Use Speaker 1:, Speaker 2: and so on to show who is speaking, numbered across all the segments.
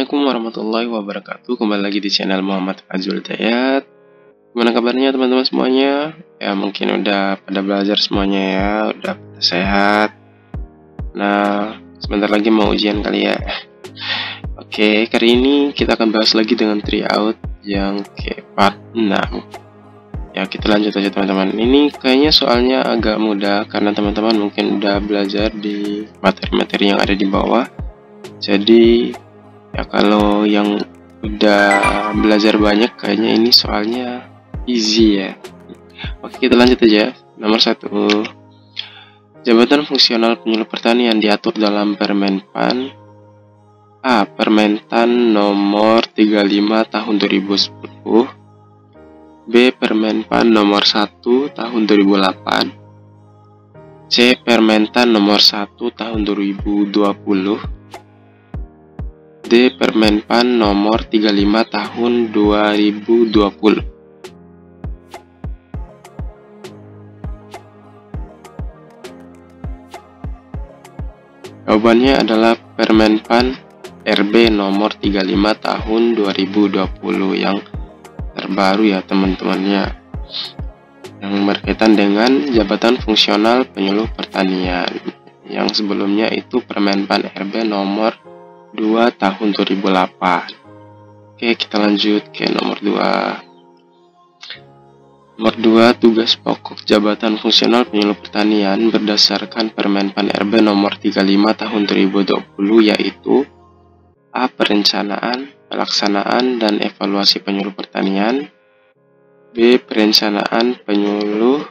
Speaker 1: Assalamualaikum warahmatullahi wabarakatuh. Kembali lagi di channel Muhammad Fazul Hidayat. Gimana kabarnya teman-teman semuanya? Ya mungkin udah pada belajar semuanya ya, udah pada sehat. Nah, sebentar lagi mau ujian kali ya. Oke, kali ini kita akan bahas lagi dengan tryout yang ke part 6. Ya, kita lanjut aja teman-teman. Ini kayaknya soalnya agak mudah karena teman-teman mungkin udah belajar di materi-materi yang ada di bawah. Jadi ya kalau yang udah belajar banyak kayaknya ini soalnya easy ya. Oke, kita lanjut aja. Nomor 1. Jabatan fungsional penyuluh pertanian diatur dalam Permenpan A. Permentan nomor 35 tahun 2010. B. Permenpan nomor 1 tahun 2008. C. Permentan nomor 1 tahun 2020. D. Permenpan nomor 35 tahun 2020. Jawabannya adalah Permenpan RB nomor 35 tahun 2020 yang terbaru ya teman-temannya, yang berkaitan dengan jabatan fungsional penyuluh pertanian. Yang sebelumnya itu Permenpan RB nomor 2 tahun 2008. Oke, kita lanjut ke nomor 2. Nomor 2, tugas pokok jabatan fungsional penyuluh pertanian berdasarkan Permenpan RB nomor 35 tahun 2020 yaitu A. Perencanaan, pelaksanaan, dan evaluasi penyuluh pertanian. B. Perencanaan, penyuluhan,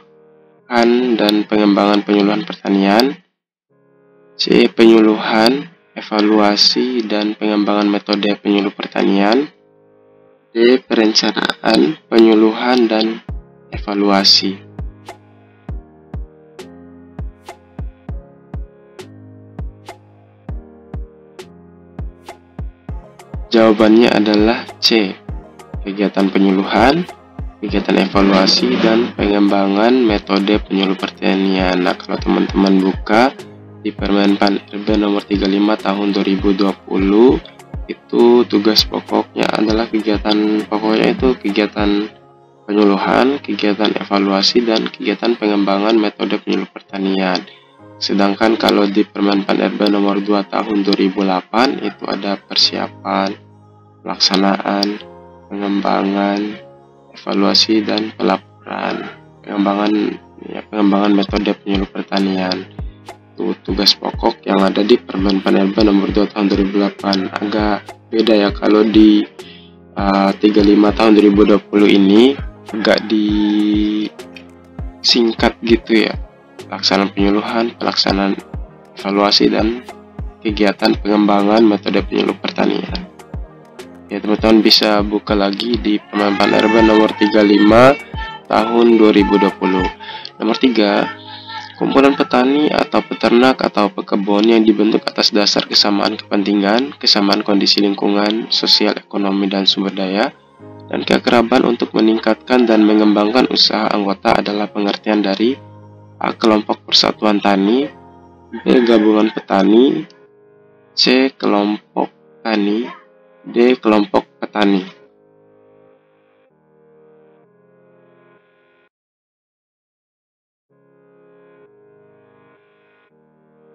Speaker 1: dan pengembangan penyuluhan pertanian. C. Penyuluhan, evaluasi, dan pengembangan metode penyuluh pertanian. D. Perencanaan, penyuluhan, dan evaluasi. Jawabannya adalah C. Kegiatan penyuluhan, kegiatan evaluasi, dan pengembangan metode penyuluh pertanian. Nah, kalau teman-teman buka di Permenpan RB nomor 35 tahun 2020 itu tugas pokoknya adalah kegiatan penyuluhan, kegiatan evaluasi, dan kegiatan pengembangan metode penyuluh pertanian. Sedangkan kalau di Permenpan RB nomor 2 tahun 2008 itu ada persiapan, pelaksanaan, pengembangan, evaluasi, dan pelaporan. Pengembangan metode penyuluh pertanian. Itu tugas pokok yang ada di Permenpan RB nomor 2 tahun 2008. Agak beda ya kalau di 35 tahun 2020 ini agak disingkat gitu ya. Pelaksanaan penyuluhan, pelaksanaan evaluasi, dan kegiatan pengembangan metode penyuluh pertanian. Ya, teman-teman bisa buka lagi di Permenpan RB nomor 35 tahun 2020. Nomor 3. Kumpulan petani atau peternak atau pekebun yang dibentuk atas dasar kesamaan kepentingan, kesamaan kondisi lingkungan, sosial, ekonomi, dan sumber daya, dan keakraban untuk meningkatkan dan mengembangkan usaha anggota adalah pengertian dari A. Kelompok persatuan tani, B. Gabungan petani, C. Kelompok tani, D. Kelompok petani.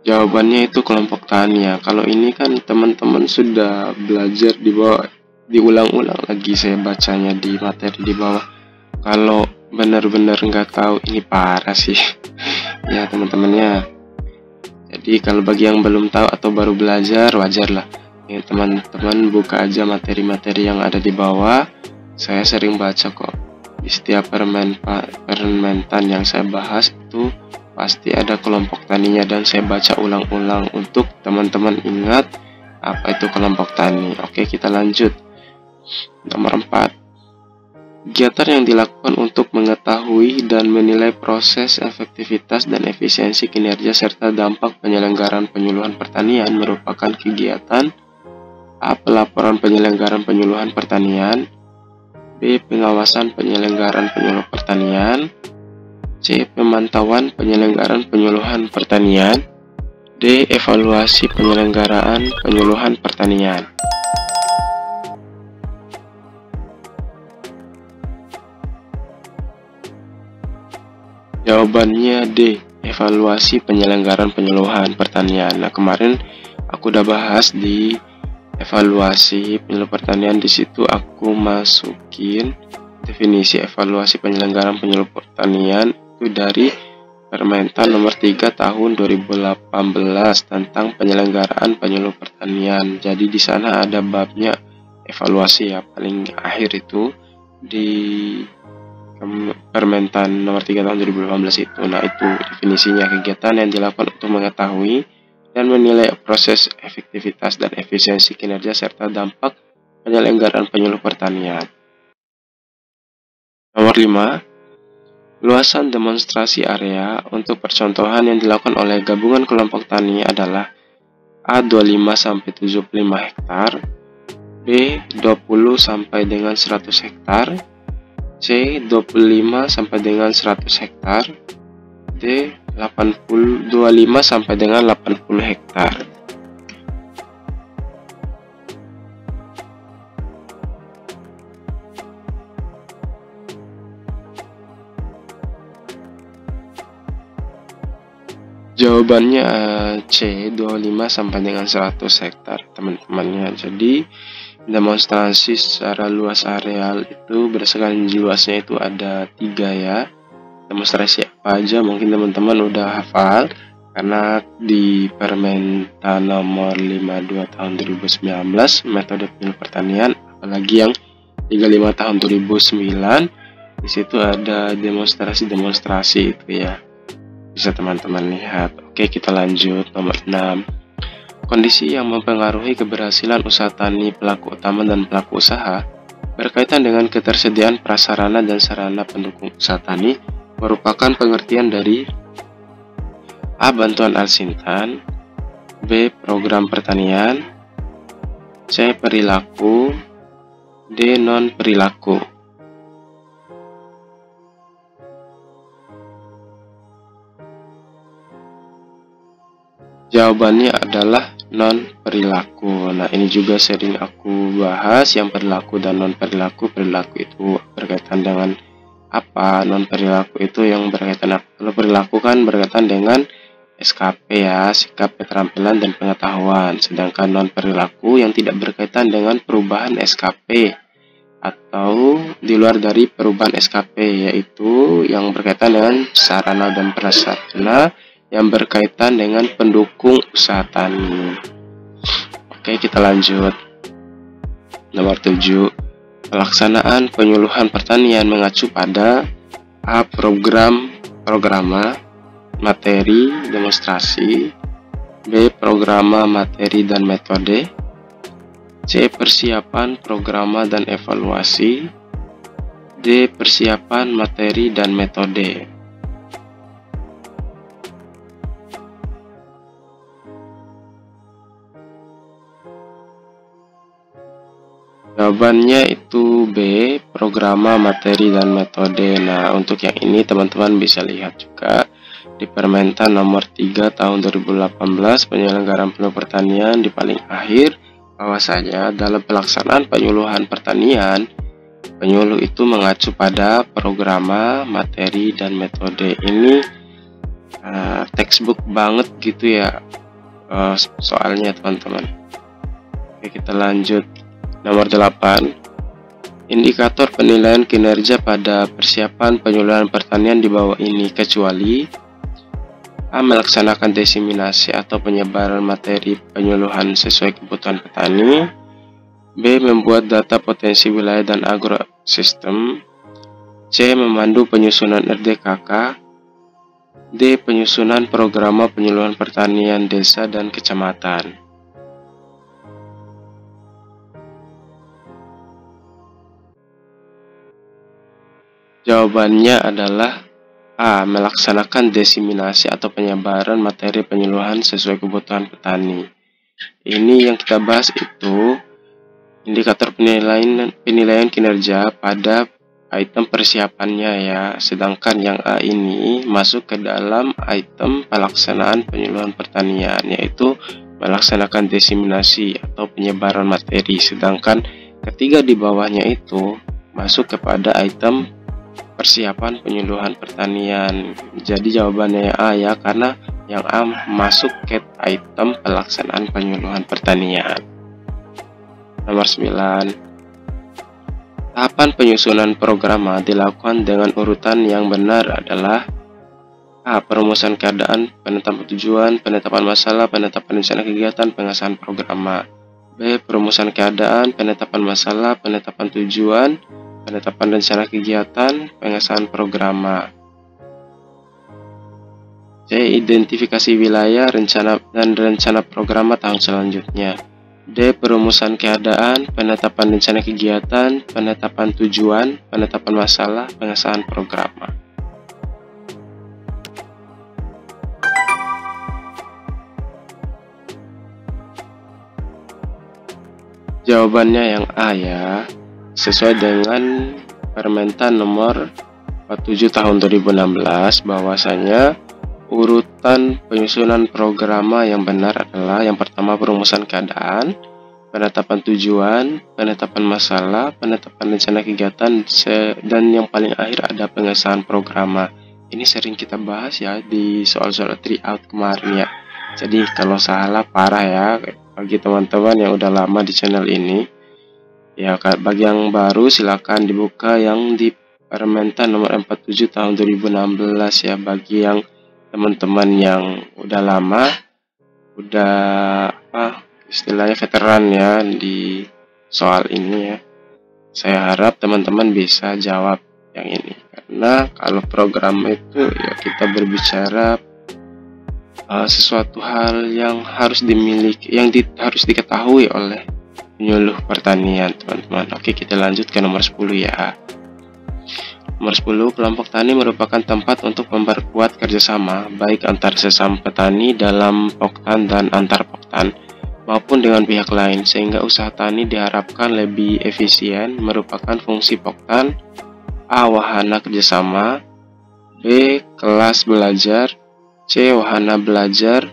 Speaker 1: Jawabannya itu kelompok tani ya. Kalau ini kan teman-teman sudah belajar di bawah, diulang-ulang lagi saya bacanya di materi di bawah. Kalau benar-benar nggak tahu ini parah sih ya teman-temannya. Jadi kalau bagi yang belum tahu atau baru belajar wajar lah ya, teman-teman buka aja materi-materi yang ada di bawah. Saya sering baca kok di setiap permentan yang saya bahas itu pasti ada kelompok taninya, dan saya baca ulang-ulang untuk teman-teman ingat apa itu kelompok tani. Oke, kita lanjut. Nomor 4. Kegiatan yang dilakukan untuk mengetahui dan menilai proses, efektivitas, dan efisiensi kinerja serta dampak penyelenggaraan penyuluhan pertanian merupakan kegiatan A. Pelaporan penyelenggaraan penyuluhan pertanian, B. Pengawasan penyelenggaraan penyuluh pertanian, C. Pemantauan penyelenggaraan penyuluhan pertanian, D. Evaluasi penyelenggaraan penyuluhan pertanian. Jawabannya D. Evaluasi penyelenggaraan penyuluhan pertanian. Nah, kemarin aku udah bahas di evaluasi penyuluh pertanian. Di situ aku masukin definisi evaluasi penyelenggaraan penyuluh pertanian itu dari Permentan nomor 3 tahun 2018 tentang penyelenggaraan penyuluh pertanian. Jadi di sana ada babnya evaluasi ya, paling akhir itu di Permentan nomor 3 tahun 2018 itu. Nah, itu definisinya, kegiatan yang dilakukan untuk mengetahui dan menilai proses efektivitas dan efisiensi kinerja serta dampak penyelenggaraan penyuluh pertanian. Nomor 5, luasan demonstrasi area untuk percontohan yang dilakukan oleh gabungan kelompok tani adalah A 25-75 hektar, B 20 sampai dengan 100 hektar, C 25 sampai dengan 100 hektar, D 25 sampai dengan 80 hektar. Jawabannya C 25 sampai dengan 100 hektar, teman-temannya. Jadi demonstrasi secara luas areal itu berdasarkan luasnya itu ada 3 ya. Demonstrasi apa aja mungkin teman-teman udah hafal karena di Permentan nomor 52 tahun 2019 metode penyuluh pertanian, apalagi yang 35 tahun 2009 di situ ada demonstrasi itu ya. Bisa teman-teman lihat. Oke, kita lanjut. Nomor 6. Kondisi yang mempengaruhi keberhasilan usaha tani pelaku utama dan pelaku usaha berkaitan dengan ketersediaan prasarana dan sarana pendukung usaha tani merupakan pengertian dari A. Bantuan Al-Sintan, B. Program pertanian, C. Perilaku, D. Non-perilaku. Jawabannya adalah non-perilaku. Nah, ini juga sering aku bahas yang perilaku dan non-perilaku. Perilaku itu berkaitan dengan apa? Non-perilaku itu yang berkaitan apa? Kalau perilaku kan berkaitan dengan SKP ya, sikap, keterampilan, dan pengetahuan. Sedangkan non-perilaku yang tidak berkaitan dengan perubahan SKP atau di luar dari perubahan SKP, yaitu yang berkaitan dengan sarana dan prasarana yang berkaitan dengan pendukung usaha tani. Oke, kita lanjut. Nomor 7. Pelaksanaan penyuluhan pertanian mengacu pada A. Programa, materi, demonstrasi, B. Programa, materi, dan metode, C. Persiapan, programa, dan evaluasi, D. Persiapan, materi, dan metode. Jawabannya itu B. Programa, materi, dan metode. Nah, untuk yang ini teman-teman bisa lihat juga di Permentan nomor 3 tahun 2018 penyelenggaraan penyuluh pertanian di paling akhir bahwasanya dalam pelaksanaan penyuluhan pertanian, penyuluh itu mengacu pada programa, materi, dan metode. Ini textbook banget gitu ya soalnya teman-teman. Oke, kita lanjut. Nomor 8. Indikator penilaian kinerja pada persiapan penyuluhan pertanian di bawah ini kecuali A. Melaksanakan diseminasi atau penyebaran materi penyuluhan sesuai kebutuhan petani, B. Membuat data potensi wilayah dan agrosistem, C. Memandu penyusunan RDKK, D. Penyusunan program penyuluhan pertanian desa dan kecamatan. Jawabannya adalah A. Melaksanakan diseminasi atau penyebaran materi penyuluhan sesuai kebutuhan petani. Ini yang kita bahas itu indikator penilaian kinerja pada item persiapannya ya. Sedangkan yang A ini masuk ke dalam item pelaksanaan penyuluhan pertanian, yaitu melaksanakan diseminasi atau penyebaran materi. Sedangkan ketiga di bawahnya itu masuk kepada item persiapan penyuluhan pertanian. Jadi jawabannya A ya, karena yang A masuk ke item pelaksanaan penyuluhan pertanian. Nomor 9. Tahapan penyusunan programa dilakukan dengan urutan yang benar adalah A. Perumusan keadaan, penetapan tujuan, penetapan masalah, penetapan rencana kegiatan, pengesahan programa. B. Perumusan keadaan, penetapan masalah, penetapan tujuan, penetapan rencana kegiatan, pengesahan programa. C. Identifikasi wilayah, rencana dan rencana programa tahun selanjutnya. D. Perumusan keadaan, penetapan rencana kegiatan, penetapan tujuan, penetapan masalah, pengesahan programa. Jawabannya yang A ya, sesuai dengan Permentan nomor 47 tahun 2016, bahwasanya urutan penyusunan programa yang benar adalah yang pertama perumusan keadaan, penetapan tujuan, penetapan masalah, penetapan rencana kegiatan, dan yang paling akhir ada pengesahan programa. Ini sering kita bahas ya di soal-soal tryout kemarin ya. Jadi kalau salah parah ya bagi teman-teman yang udah lama di channel ini. Ya, bagi yang baru silakan dibuka yang di Permentan nomor 47 tahun 2016 ya. Bagi yang teman-teman yang udah lama, udah istilahnya veteran ya di soal ini ya, saya harap teman-teman bisa jawab yang ini, karena kalau program itu ya kita berbicara sesuatu hal yang harus dimiliki, yang harus diketahui oleh penyuluh pertanian, teman-teman. Oke, kita lanjut ke nomor 10 ya. Nomor 10, kelompok tani merupakan tempat untuk memperkuat kerjasama, baik antar sesama petani dalam poktan dan antar poktan, maupun dengan pihak lain, sehingga usaha tani diharapkan lebih efisien. Merupakan fungsi poktan: A. Wahana kerjasama, B. Kelas belajar, C. Wahana belajar,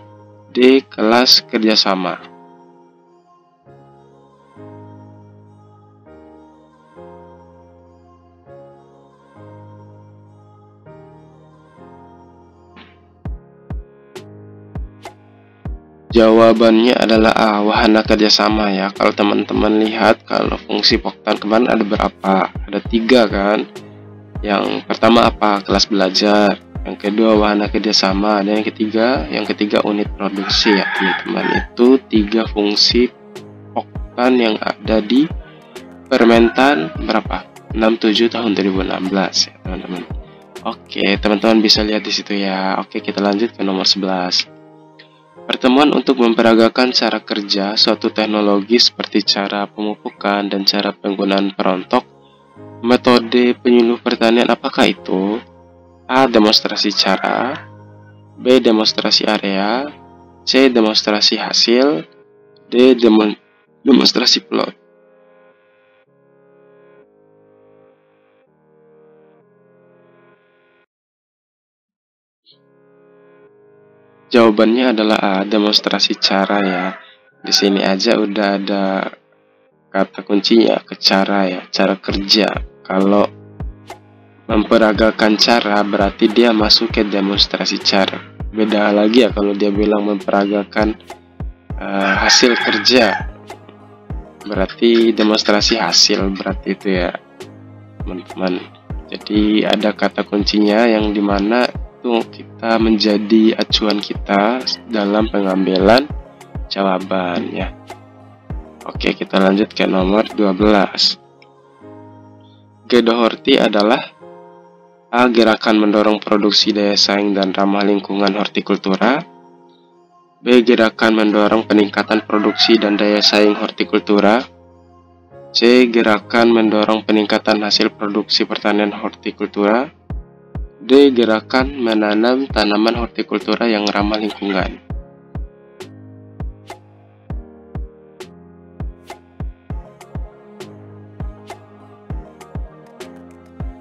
Speaker 1: D. Kelas kerjasama. Jawabannya adalah A. Wahana kerjasama ya. Kalau teman-teman lihat, kalau fungsi poktan kemarin ada berapa? Ada 3 kan. Yang pertama apa? Kelas belajar. Yang kedua wahana kerjasama. Dan yang ketiga unit produksi ya teman-teman. Itu 3 fungsi poktan yang ada di Permentan berapa? 67 tahun 2016 ya teman-teman. Oke, teman-teman bisa lihat di situ ya. Oke, kita lanjut ke nomor 11. Pertemuan untuk memperagakan cara kerja suatu teknologi seperti cara pemupukan dan cara penggunaan perontok. Metode penyuluh pertanian apakah itu? A. Demonstrasi cara, B. Demonstrasi area, C. Demonstrasi hasil, D. Demonstrasi plot. Jawabannya adalah A. Demonstrasi cara ya. Di sini aja udah ada kata kuncinya, ke cara ya, cara kerja. Kalau memperagakan cara berarti dia masuk ke demonstrasi cara. Beda lagi ya kalau dia bilang memperagakan hasil kerja, berarti demonstrasi hasil, berarti itu ya teman-teman. Jadi ada kata kuncinya yang dimana itu kita menjadi acuan kita dalam pengambilan jawabannya. Oke, kita lanjut ke nomor 12. G. Doherty adalah A. Gerakan mendorong produksi daya saing dan ramah lingkungan hortikultura, B. Gerakan mendorong peningkatan produksi dan daya saing hortikultura, C. Gerakan mendorong peningkatan hasil produksi pertanian hortikultura, D. Gerakan menanam tanaman hortikultura yang ramah lingkungan.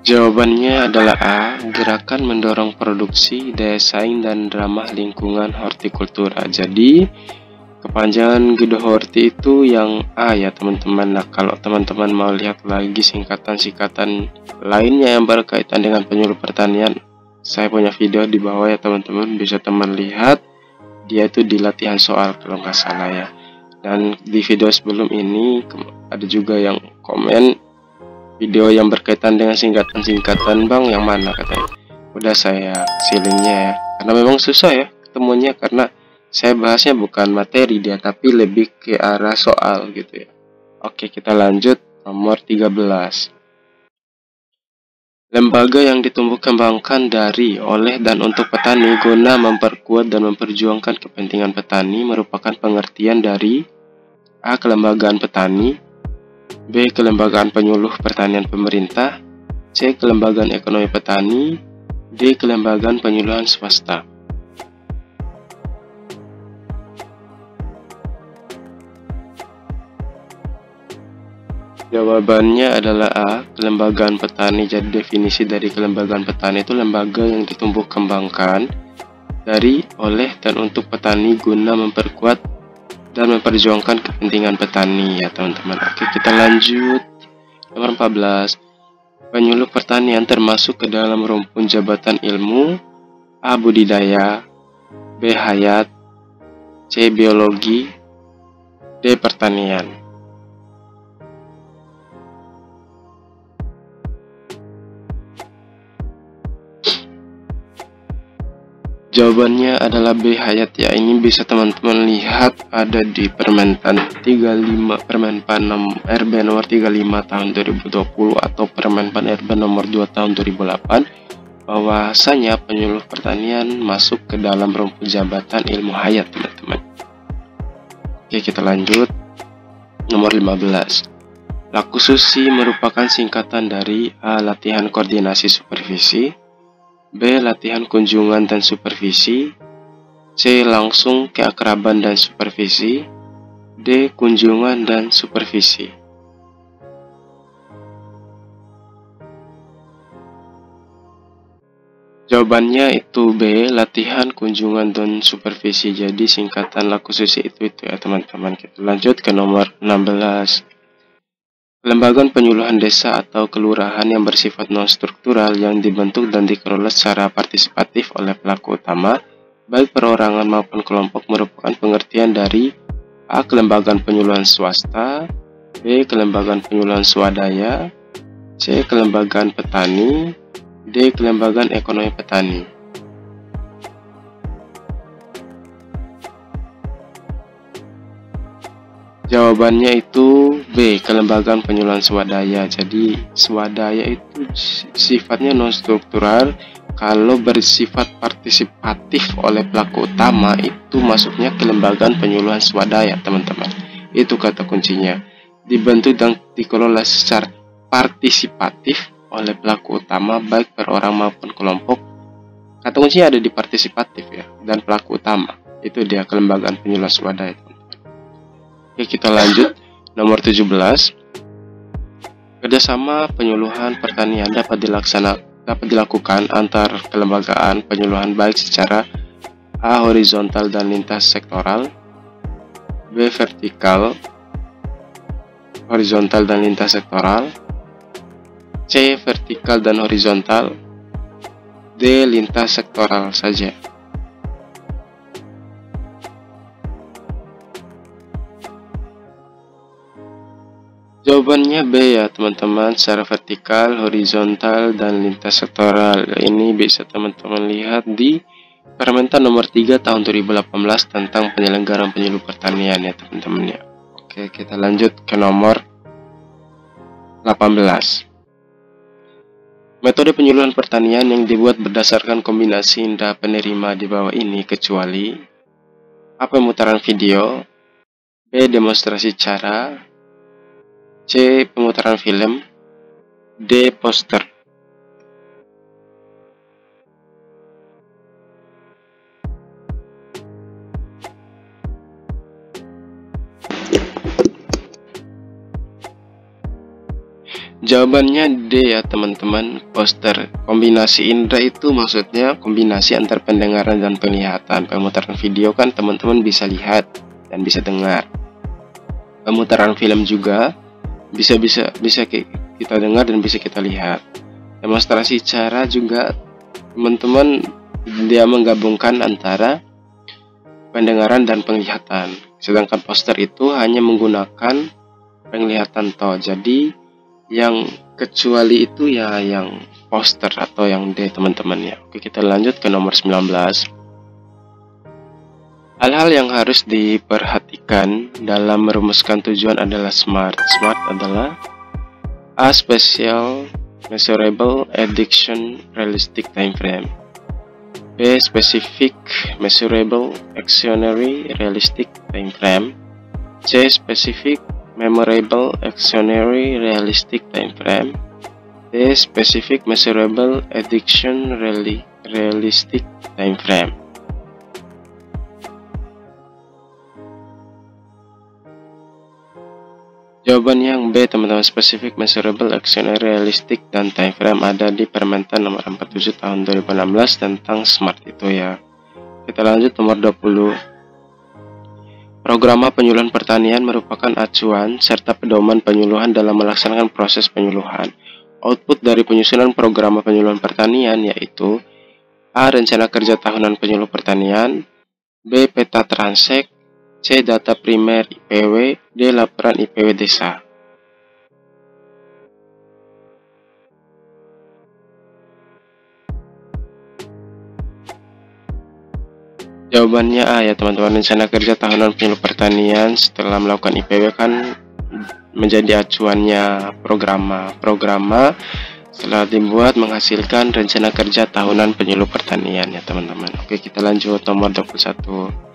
Speaker 1: Jawabannya adalah A. Gerakan mendorong produksi, daya saing, dan ramah lingkungan hortikultura. Jadi, Kepanjangan Gedohorti itu yang A ya teman-teman. Nah, kalau teman-teman mau lihat lagi singkatan-singkatan lainnya yang berkaitan dengan penyuluh pertanian, saya punya video di bawah ya teman-teman, bisa teman lihat. Dia itu di latihan soal kalau nggak salah ya. Dan di video sebelum ini ada juga yang komen video yang berkaitan dengan singkatan-singkatan bang yang mana katanya. Udah saya silingnya ya, karena memang susah ya ketemunya, karena saya bahasnya bukan materi dia, tapi lebih ke arah soal gitu ya. Oke, kita lanjut nomor 13. Lembaga yang ditumbuh kembangkan dari, oleh, dan untuk petani guna memperkuat dan memperjuangkan kepentingan petani merupakan pengertian dari A. Kelembagaan petani, B. Kelembagaan penyuluh pertanian pemerintah, C. Kelembagaan ekonomi petani, D. Kelembagaan penyuluhan swasta. Jawabannya adalah A. Kelembagaan petani. Jadi definisi dari kelembagaan petani itu lembaga yang ditumbuh kembangkan dari, oleh, dan untuk petani guna memperkuat dan memperjuangkan kepentingan petani ya teman-teman. Oke, kita lanjut. Nomor 14. Penyuluh pertanian termasuk ke dalam rumpun jabatan ilmu A. Budidaya, B. Hayat, C. Biologi, D. Pertanian. Jawabannya adalah B. Hayat ya. Ini bisa teman-teman lihat ada di Permenpan 35, Permenpan RB nomor 35 tahun 2020 atau Permenpan RB nomor 2 tahun 2008, bahwasanya penyuluh pertanian masuk ke dalam rumpun jabatan ilmu hayat teman-teman. Oke, kita lanjut. Nomor 15. Lakususi merupakan singkatan dari A. Latihan koordinasi supervisi, B. Latihan kunjungan dan supervisi, C. Langsung keakraban dan supervisi, D. Kunjungan dan supervisi. Jawabannya itu B. Latihan kunjungan dan supervisi. Jadi singkatan lakususi itu ya teman-teman. Kita lanjut ke nomor 16. Kelembagaan penyuluhan desa atau kelurahan yang bersifat non-struktural yang dibentuk dan dikelola secara partisipatif oleh pelaku utama, baik perorangan maupun kelompok, merupakan pengertian dari A. Kelembagaan penyuluhan swasta, B. Kelembagaan penyuluhan swadaya, C. Kelembagaan petani, D. Kelembagaan ekonomi petani. Jawabannya itu B. Kelembagaan penyuluhan swadaya. Jadi swadaya itu sifatnya non-struktural. Kalau bersifat partisipatif oleh pelaku utama itu masuknya kelembagaan penyuluhan swadaya teman-teman. Itu kata kuncinya. Dibentuk dan dikelola secara partisipatif oleh pelaku utama baik per orang maupun kelompok. Kata kuncinya ada di partisipatif ya, dan pelaku utama. Itu dia kelembagaan penyuluhan swadaya. Oke, kita lanjut. Nomor 17. Kerjasama penyuluhan pertanian dapat dilakukan antar kelembagaan penyuluhan baik secara A. Horizontal dan lintas sektoral, B. Vertikal, horizontal dan lintas sektoral, C. Vertikal dan horizontal, D. Lintas sektoral saja. Jawabannya B ya teman-teman, secara vertikal, horizontal, dan lintas sektoral. Ini bisa teman-teman lihat di Permentan nomor 3 tahun 2018 tentang penyelenggaraan penyuluh pertanian ya teman-teman ya. Oke, kita lanjut ke nomor 18. Metode penyuluhan pertanian yang dibuat berdasarkan kombinasi indah penerima di bawah ini kecuali A. Pemutaran video, B. Demonstrasi cara, C. Pemutaran film, D. Poster. Jawabannya D ya teman-teman, poster. Kombinasi indera itu maksudnya kombinasi antar pendengaran dan penglihatan. Pemutaran video kan teman-teman bisa lihat dan bisa dengar. Pemutaran film juga bisa kita dengar dan bisa kita lihat. Demonstrasi cara juga teman-teman, dia menggabungkan antara pendengaran dan penglihatan. Sedangkan poster itu hanya menggunakan penglihatan toh. Jadi yang kecuali itu ya yang poster atau yang D teman-teman ya. Oke, kita lanjut ke nomor 19. Hal-hal yang harus diperhatikan dalam merumuskan tujuan adalah SMART. SMART adalah A. Spatial, Measurable, Addiction, Realistic Time Frame. B. Specific, Measurable, Actionary, Realistic Time Frame. C. Specific, Memorable, Actionary, Realistic Time Frame. D. Specific, Measurable, Addiction, Realistic Time Frame. Jawabannya yang B teman-teman, Specific, Measurable, Actionary, Realistic, dan Time Frame ada di Permentan nomor 47 tahun 2016 tentang SMART itu ya. Kita lanjut nomor 20. Programa penyuluhan pertanian merupakan acuan serta pedoman penyuluhan dalam melaksanakan proses penyuluhan. Output dari penyusunan program penyuluhan pertanian yaitu A. Rencana kerja tahunan penyuluh pertanian, B. Peta transek, C. Data primer IPW, D. Laporan IPW desa. Jawabannya A ya teman-teman. Rencana kerja tahunan penyuluh pertanian setelah melakukan IPW kan menjadi acuannya programa setelah dibuat menghasilkan rencana kerja tahunan penyuluh pertanian ya teman-teman. Oke, kita lanjut nomor 21.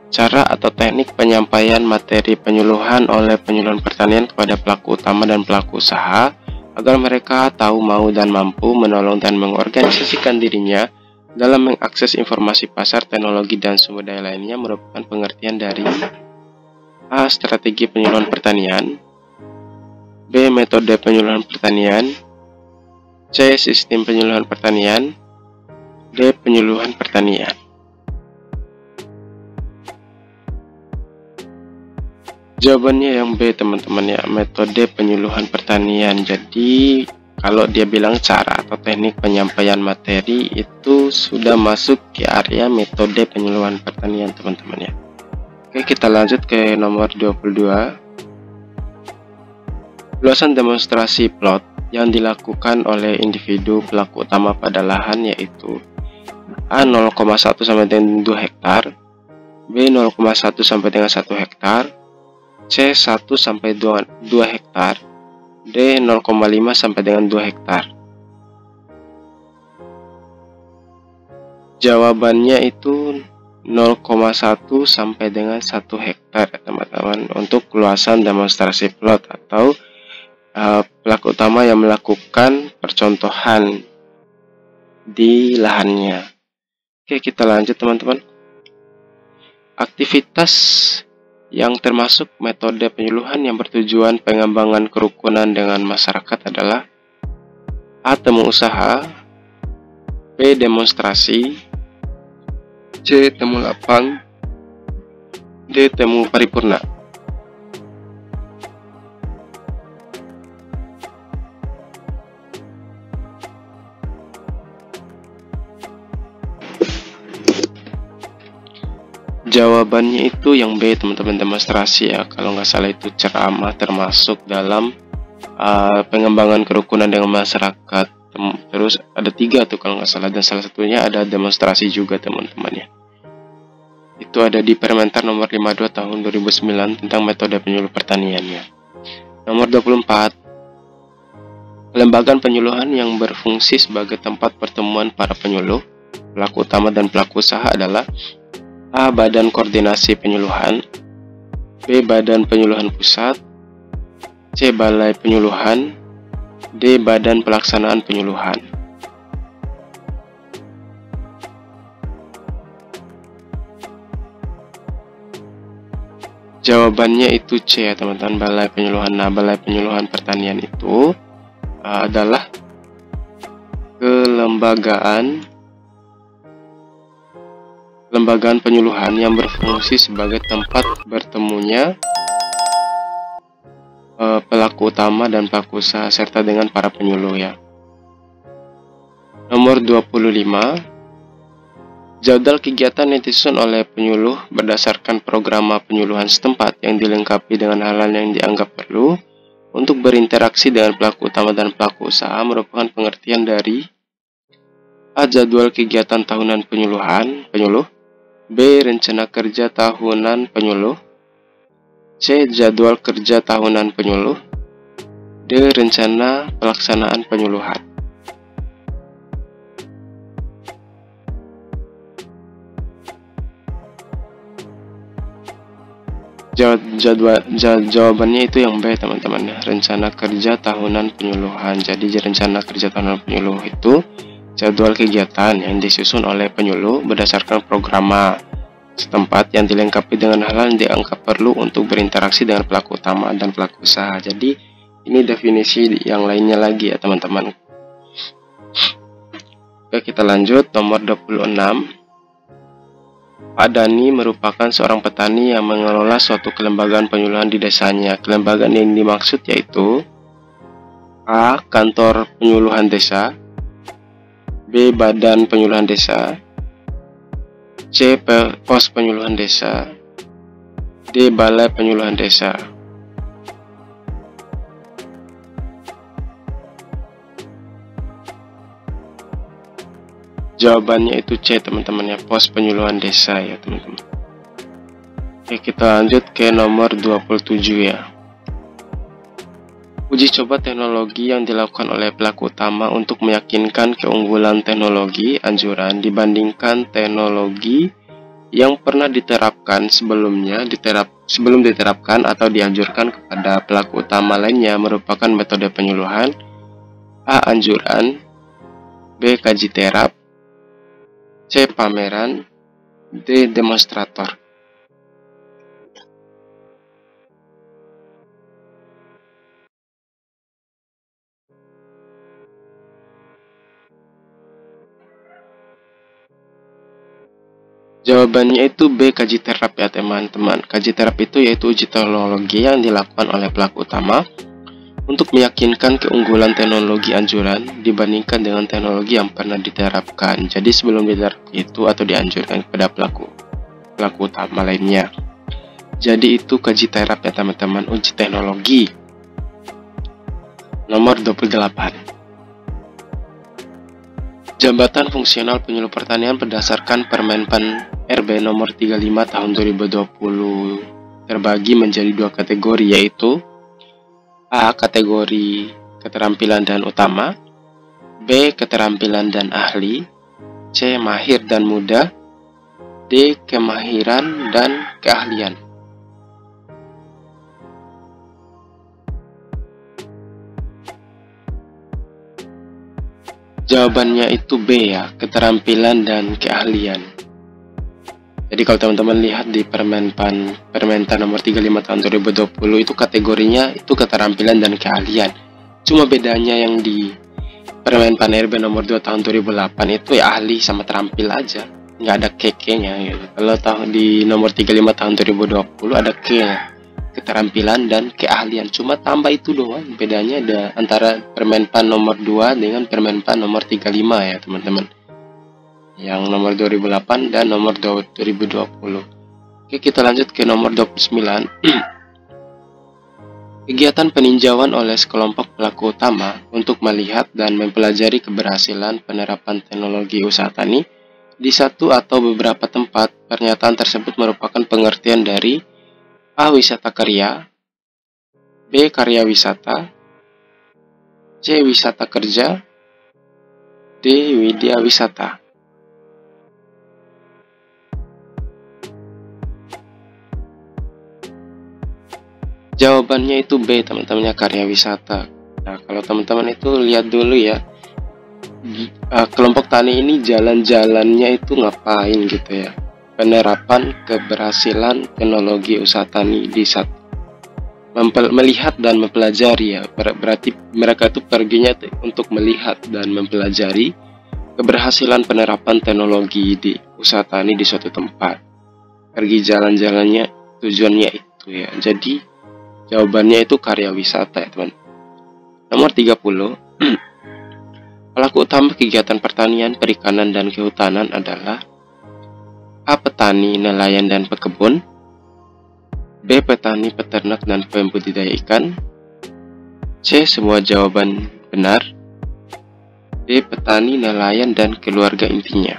Speaker 1: Cara atau teknik penyampaian materi penyuluhan oleh penyuluhan pertanian kepada pelaku utama dan pelaku usaha agar mereka tahu, mau, dan mampu menolong dan mengorganisasikan dirinya dalam mengakses informasi pasar, teknologi, dan sumber daya lainnya merupakan pengertian dari A. Strategi penyuluhan pertanian, B. Metode penyuluhan pertanian, C. Sistem penyuluhan pertanian, D. Penyuluhan pertanian. Jawabannya yang B teman-teman ya, metode penyuluhan pertanian. Jadi kalau dia bilang cara atau teknik penyampaian materi itu sudah masuk ke area metode penyuluhan pertanian teman-teman ya. Oke, kita lanjut ke nomor 22. Luasan demonstrasi plot yang dilakukan oleh individu pelaku utama pada lahan yaitu A. 0,1 sampai dengan 2 hektar, B. 0,1 sampai dengan 1 hektar, C. 1 sampai 2 hektar, D. 0,5 sampai dengan 2 hektar. Jawabannya itu 0,1 sampai dengan 1 hektar teman-teman untuk luasan demonstrasi plot atau pelaku utama yang melakukan percontohan di lahannya. Oke, kita lanjut teman-teman. Aktivitas yang termasuk metode penyuluhan yang bertujuan pengembangan kerukunan dengan masyarakat adalah A. Temu usaha, B. Demonstrasi, C. Temu lapang, D. Temu paripurna. Jawabannya itu yang B teman-teman, demonstrasi ya. Kalau nggak salah itu ceramah termasuk dalam pengembangan kerukunan dengan masyarakat. Terus ada 3 tuh kalau nggak salah, dan salah satunya ada demonstrasi juga teman-teman ya. Itu ada di Permentar nomor 52 tahun 2009 tentang metode penyuluh pertanian ya. Nomor 24. Lembaga penyuluhan yang berfungsi sebagai tempat pertemuan para penyuluh, pelaku utama dan pelaku usaha adalah A. Badan Koordinasi Penyuluhan, B. Badan Penyuluhan Pusat, C. Balai Penyuluhan, D. Badan Pelaksanaan Penyuluhan. Jawabannya itu C ya teman-teman, Balai Penyuluhan. Nah, Balai Penyuluhan Pertanian itu adalah kelembagaan penyuluhan yang berfungsi sebagai tempat bertemunya pelaku utama dan pelaku usaha serta dengan para penyuluh ya. Nomor 25, jadwal kegiatan yang disusun oleh penyuluh berdasarkan program penyuluhan setempat yang dilengkapi dengan hal-hal yang dianggap perlu untuk berinteraksi dengan pelaku utama dan pelaku usaha merupakan pengertian dari A. Jadwal kegiatan tahunan penyuluh, B. Rencana kerja tahunan penyuluh, C. Jadwal kerja tahunan penyuluh, D. Rencana pelaksanaan penyuluhan. Jawabannya itu yang B teman-teman ya, rencana kerja tahunan penyuluhan. Jadi rencana kerja tahunan penyuluh itu jadwal kegiatan yang disusun oleh penyuluh berdasarkan program setempat yang dilengkapi dengan hal yang dianggap perlu untuk berinteraksi dengan pelaku utama dan pelaku usaha. Jadi ini definisi yang lainnya lagi ya teman-teman. Oke, kita lanjut. Nomor 26, Pak Dani merupakan seorang petani yang mengelola suatu kelembagaan penyuluhan di desanya. Kelembagaan yang dimaksud yaitu A. Kantor penyuluhan desa, B. Badan penyuluhan desa, C. Pos penyuluhan desa, D. Balai penyuluhan desa. Jawabannya itu C teman-teman ya, pos penyuluhan desa ya teman-teman. Oke, kita lanjut ke nomor 27 ya. Uji coba teknologi yang dilakukan oleh pelaku utama untuk meyakinkan keunggulan teknologi anjuran dibandingkan teknologi yang pernah diterapkan sebelum diterapkan atau dianjurkan kepada pelaku utama lainnya merupakan metode penyuluhan. A. Anjuran, B. Kaji terap, C. Pameran, D. Demonstrator. Jawabannya itu B. Kaji terap ya teman-teman. Kaji terap itu yaitu uji teknologi yang dilakukan oleh pelaku utama untuk meyakinkan keunggulan teknologi anjuran dibandingkan dengan teknologi yang pernah diterapkan. Jadi sebelum diterapkan itu atau dianjurkan kepada pelaku utama lainnya. Jadi itu kaji terap ya teman-teman, uji teknologi. Nomor 28, jabatan fungsional penyuluh pertanian berdasarkan Permenpan RB nomor 35 tahun 2020 terbagi menjadi dua kategori, yaitu A. Kategori keterampilan dan utama, B. Keterampilan dan ahli, C. Mahir dan mudah, D. Kemahiran dan keahlian. Jawabannya itu B ya, keterampilan dan keahlian. Jadi kalau teman-teman lihat di Permentan nomor 35 tahun 2020 itu kategorinya itu keterampilan dan keahlian. Cuma bedanya yang di Permenpan RB nomor 2 tahun 2008 itu ya ahli sama terampil aja, nggak ada keke-nya gitu. Kalau di nomor 35 tahun 2020 ada ke keterampilan dan keahlian. Cuma tambah itu doang. Bedanya ada antara Permenpan nomor 2 dengan Permenpan nomor 35 ya teman-teman. Yang nomor 2008 dan nomor 2020. Oke, kita lanjut ke nomor 29. Kegiatan peninjauan oleh sekelompok pelaku utama untuk melihat dan mempelajari keberhasilan penerapan teknologi usaha tani di satu atau beberapa tempat. Pernyataan tersebut merupakan pengertian dari A. Wisata karya, B. Karya wisata, C. Wisata kerja, D. Widya wisata. Jawabannya itu B teman-temannya, karya wisata. Nah kalau teman-teman itu lihat dulu ya, kelompok tani ini jalan-jalannya itu ngapain gitu ya. Penerapan keberhasilan teknologi usaha tani di saat melihat dan mempelajari ya. Berarti mereka itu perginya untuk melihat dan mempelajari keberhasilan penerapan teknologi di usaha tani di suatu tempat. Pergi jalan-jalannya tujuannya itu ya. Jadi jawabannya itu karya wisata ya teman. Nomor 30. Pelaku utama kegiatan pertanian, perikanan, dan kehutanan adalah A. Petani, nelayan, dan pekebun, B. Petani, peternak, dan pembudidaya ikan, C. Semua jawaban benar, D. Petani, nelayan, dan keluarga intinya.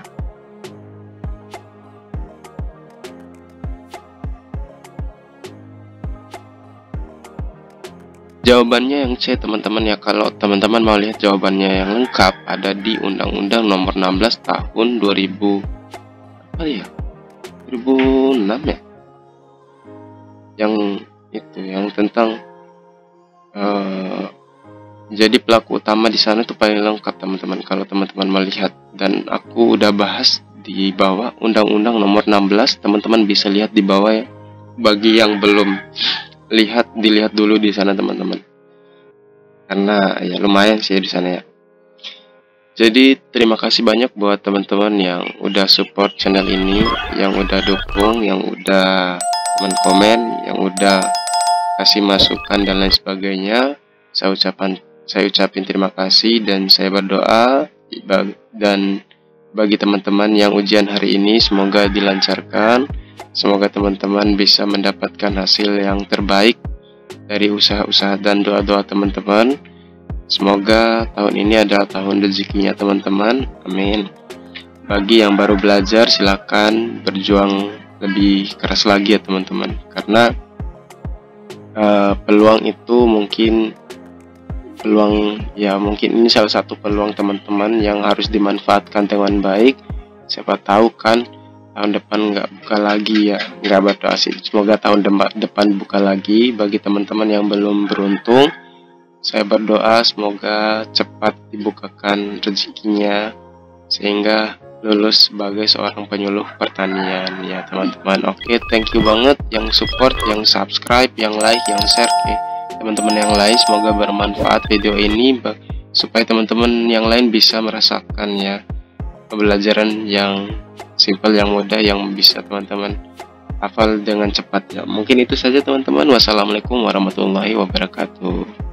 Speaker 1: Jawabannya yang C teman-teman ya. Kalau teman-teman mau lihat jawabannya yang lengkap ada di Undang-Undang Nomor 16 Tahun 2006 ya. Yang itu yang tentang jadi pelaku utama di sana itu paling lengkap teman-teman kalau teman-teman melihat, dan aku udah bahas di bawah Undang-Undang Nomor 16, teman-teman bisa lihat di bawah ya. Bagi yang belum dilihat dulu di sana teman-teman, karena ya lumayan sih di sana ya. Jadi terima kasih banyak buat teman-teman yang udah support channel ini, yang udah dukung, yang udah komen, yang udah kasih masukan dan lain sebagainya. Saya ucapin terima kasih, dan saya berdoa dan bagi teman-teman yang ujian hari ini semoga dilancarkan. Semoga teman-teman bisa mendapatkan hasil yang terbaik dari usaha-usaha dan doa-doa teman-teman. Semoga tahun ini adalah tahun rezekinya teman-teman. Amin. Bagi yang baru belajar silakan berjuang lebih keras lagi ya teman-teman. Karena peluang itu mungkin ini salah satu peluang teman-teman yang harus dimanfaatkan dengan baik. Siapa tahu kan tahun depan nggak buka lagi ya, nggak berdoa sih. Semoga tahun depan buka lagi. Bagi teman-teman yang belum beruntung, saya berdoa semoga cepat dibukakan rezekinya sehingga lulus sebagai seorang penyuluh pertanian ya teman-teman. Oke, thank you banget yang support, yang subscribe, yang like, yang share ke teman-teman yang lain. Semoga bermanfaat video ini supaya teman-teman yang lain bisa merasakan ya pembelajaran yang simple, yang mudah, yang bisa teman-teman hafal dengan cepat ya. Mungkin itu saja teman-teman. Wassalamualaikum warahmatullahi wabarakatuh.